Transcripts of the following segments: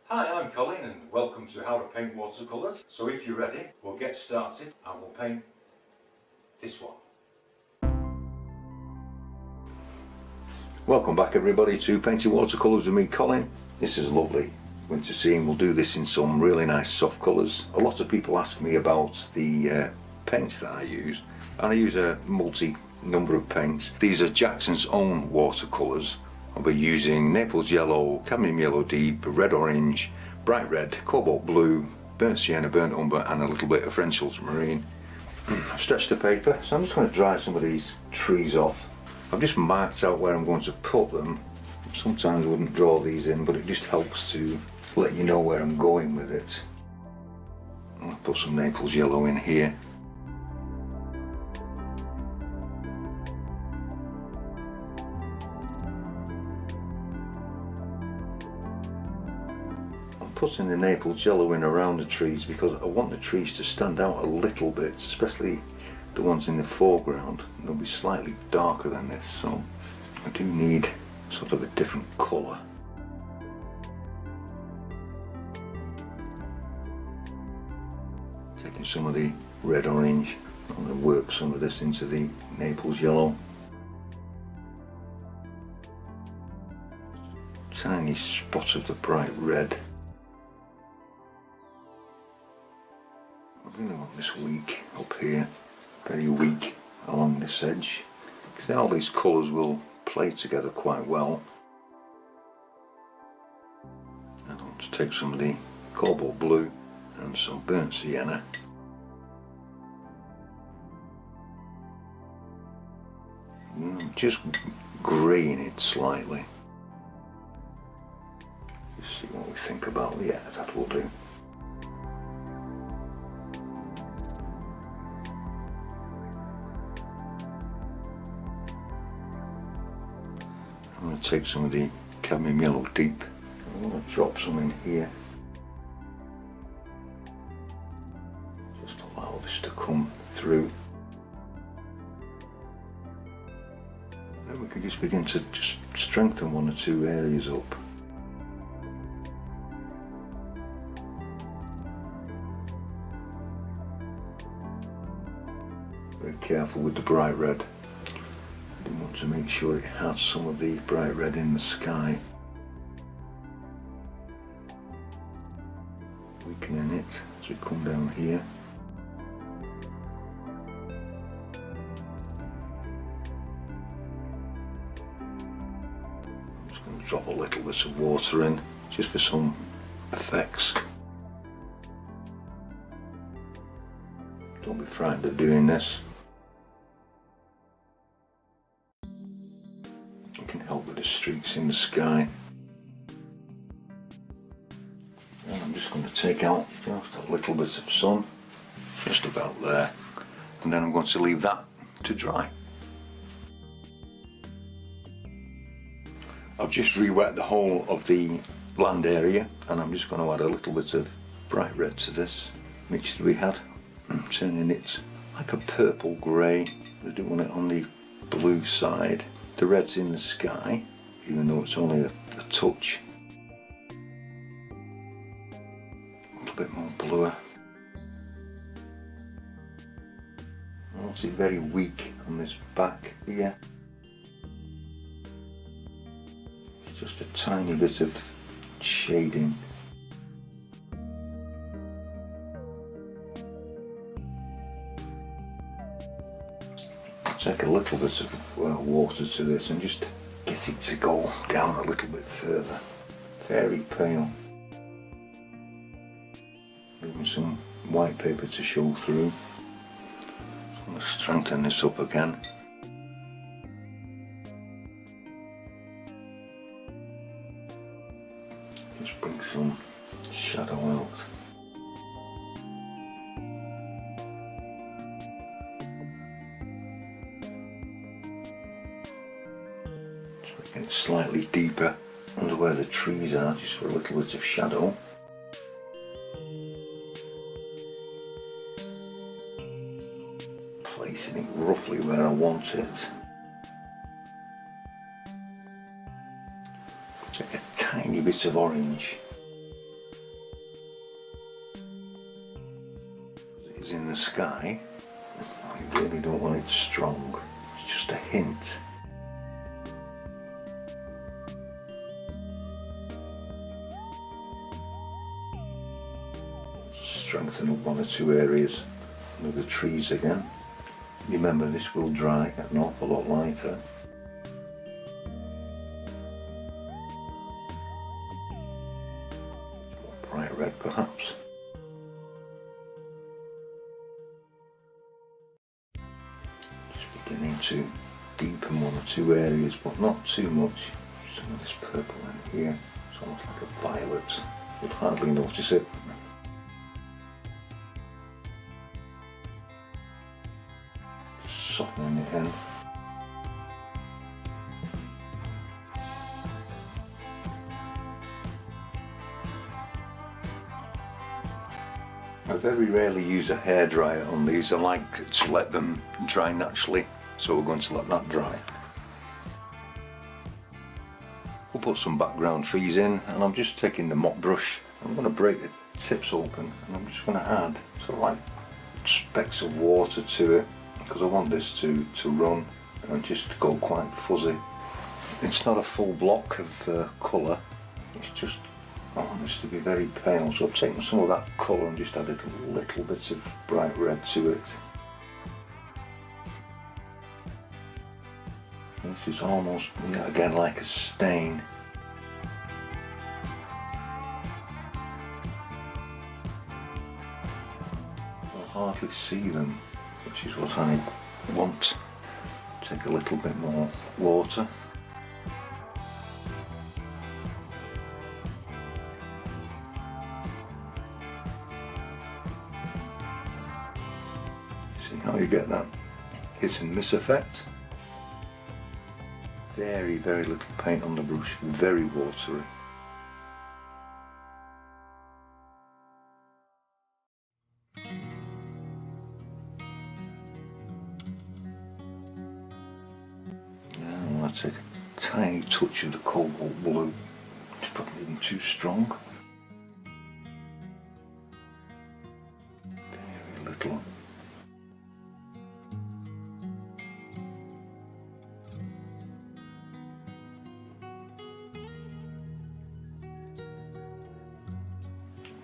Hi, I'm Colin and welcome to How to Paint Watercolours. So if you're ready, we'll get started and we'll paint this one. Welcome back everybody to Painting Watercolours with me, Colin. This is lovely winter scene. We'll do this in some really nice soft colours. A lot of people ask me about the paints that I use, and I use a number of paints. These are Jackson's own watercolours. I'll be using Naples yellow, cadmium yellow deep, red orange, bright red, cobalt blue, burnt sienna, burnt umber, and a little bit of French ultramarine. I've stretched the paper, so I'm just going to dry some of these trees off. I've just marked out where I'm going to put them. Sometimes I wouldn't draw these in, but it just helps to let you know where I'm going with it. I'll put some Naples yellow in here. Putting the Naples yellow in around the trees because I want the trees to stand out a little bit, especially the ones in the foreground. They'll be slightly darker than this, so I do need sort of a different colour. Taking some of the red orange, I'm going to work some of this into the Naples yellow. Tiny spot of the bright red. I really want this weak up here, very weak along this edge, because all these colours will play together quite well. And I want to take some of the cobalt blue and some burnt sienna. Just greying it slightly. Just see what we think about it. Yeah, that will do. I'm going to take some of the cadmium yellow deep. I'm going to drop some in here. Just allow this to come through. Then we can just begin to just strengthen one or two areas up. Very careful with the bright red. I want to make sure it has some of the bright red in the sky. Weakening it as we come down here. I'm just going to drop a little bit of water in, just for some effects. Don't be frightened of doing this. Can help with the streaks in the sky. And I'm just going to take out just a little bit of sun, just about there, and then I'm going to leave that to dry. I've just re-wet the whole of the land area, and I'm just going to add a little bit of bright red to this mixture we had, turning it like a purple grey. We're doing it on the blue side. The red's in the sky, even though it's only a touch. A little bit more bluer. I want it very weak on this back here. It's just a tiny bit of shading. Take a little bit of water to this and just get it to go down a little bit further. Very pale. Leaving some white paper to show through. So I'm going to strengthen this up again. Just bring some shadow out. It's slightly deeper under where the trees are, just for a little bit of shadow. Placing it roughly where I want it. Take a tiny bit of orange as in the sky. I really don't want it strong, it's just a hint. Strengthen up one or two areas with the trees again. Remember, this will dry an awful lot lighter. Bright red perhaps. Just beginning to deepen one or two areas, but not too much. Some of this purple in here, it's almost like a violet. You'd hardly notice it. Just softening it in. I very rarely use a hairdryer on these. I like to let them dry naturally, so we're going to let that dry. We'll put some background trees in, and I'm just taking the mop brush. I'm going to break the tips open, and I'm just going to add sort of like specks of water to it, because I want this to run and just go quite fuzzy. It's not a full block of colour, it's just I want this to be very pale, so I've taken some of that colour and just added a little bit of bright red to it. This is almost, again, like a stain. I hardly see them, which is what I want. Take a little bit more water. See how you get that hit and miss effect? Very, very little paint on the brush, very watery. Now I'll take a tiny touch of the cobalt blue, it's probably even too strong. Very little.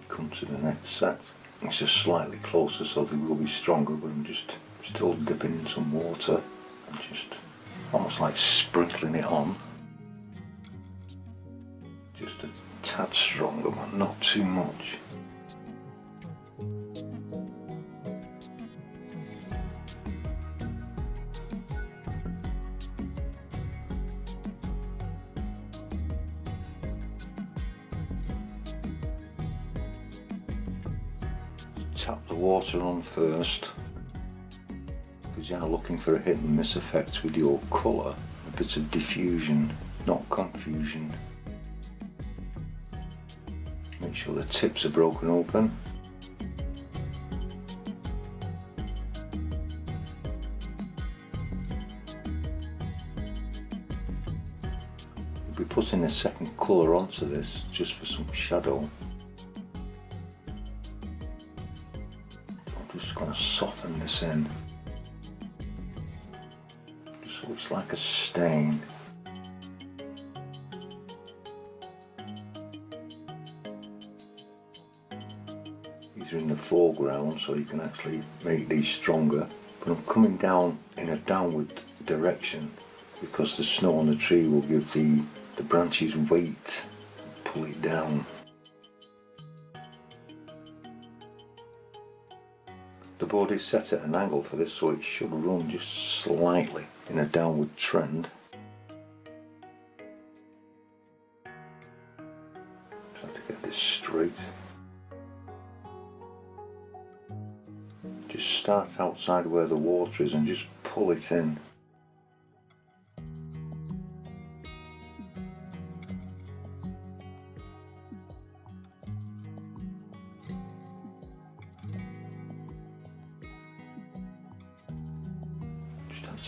Come to the next set. It's just slightly closer, so they will be stronger, but I'm just still dipping in some water and just almost like sprinkling it on. Just a tad stronger, but not too much. Tap the water on first, because you're looking for a hit and miss effect with your colour, a bit of diffusion, not confusion. Make sure the tips are broken open. We'll be putting a second colour onto this just for some shadow. Just going to soften this in, just so it's like a stain. These are in the foreground, so you can actually make these stronger, but I'm coming down in a downward direction because the snow on the tree will give the branches weight, pull it down. The board is set at an angle for this, so it should run just slightly in a downward trend. Try to get this straight. Just start outside where the water is and just pull it in.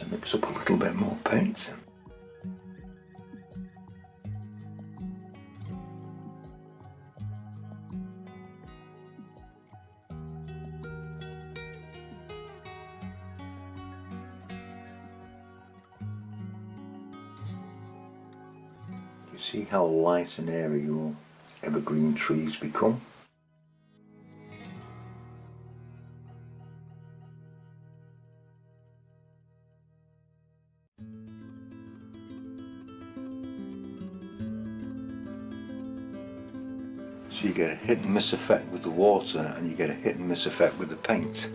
To mix up a little bit more paint. You see how light and airy your evergreen trees become? So you get a hit and miss effect with the water, and you get a hit and miss effect with the paint.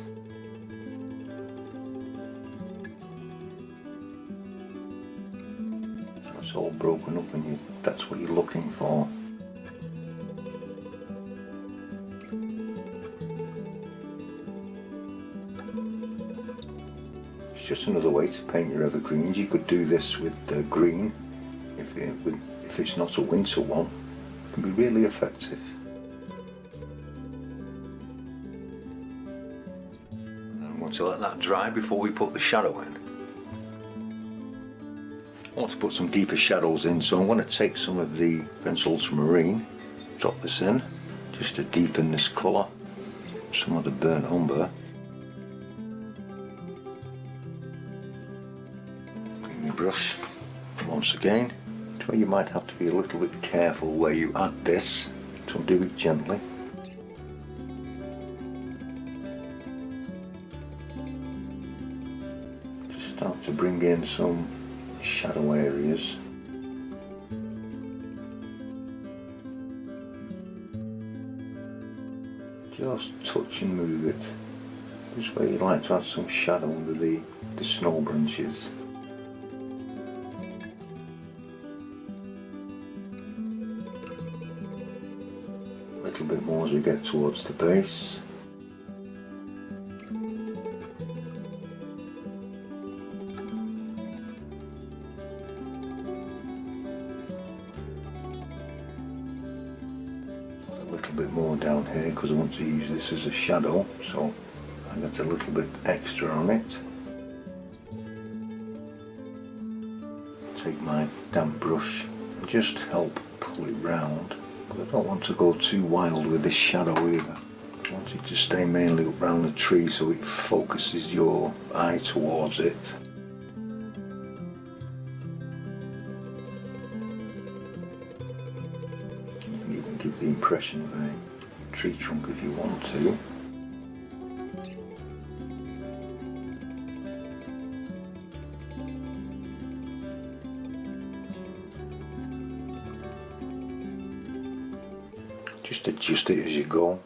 So it's all broken up, and that's what you're looking for. It's just another way to paint your evergreens. You could do this with green, if it's not a winter one. Can be really effective. And I want to let that dry before we put the shadow in. I want to put some deeper shadows in, so I'm going to take some of the French Ultramarine, drop this in, just to deepen this colour, some of the burnt umber. Clean your brush once again. So you might have to be a little bit careful where you add this, so do it gently. Just start to bring in some shadow areas. Just touch and move it. Just where you'd like to add some shadow under the snow branches. A little bit more as we get towards the base. A little bit more down here because I want to use this as a shadow, so I got a little bit extra on it. Take my damp brush and just help pull it round. But I don't want to go too wild with this shadow either. I want it to stay mainly up around the tree so it focuses your eye towards it. You can give the impression of a tree trunk if you want to. Just adjust it as you go.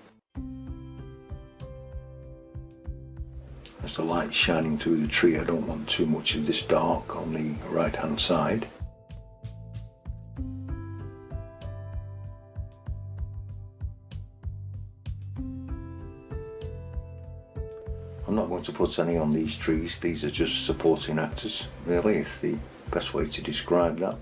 As the light's shining through the tree, I don't want too much of this dark on the right hand side. I'm not going to put any on these trees, these are just supporting actors, really, is the best way to describe that.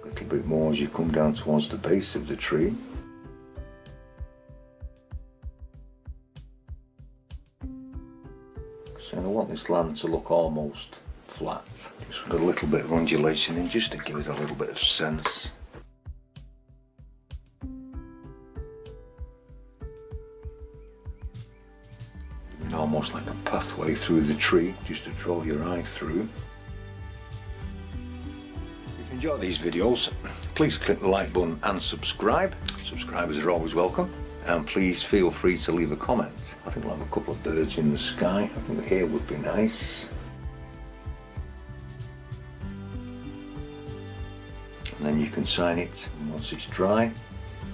A little bit more as you come down towards the base of the tree. So I want this land to look almost flat, just with a little bit of undulation in, just to give it a little bit of sense. And almost like a pathway through the tree, just to draw your eye through. If you enjoy these videos, please click the like button and subscribe. Subscribers are always welcome. And please feel free to leave a comment. I think we'll have a couple of birds in the sky. I think here would be nice. And then you can sign it once it's dry.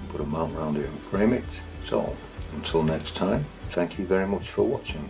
Put a mount around it and frame it. So until next time, thank you very much for watching.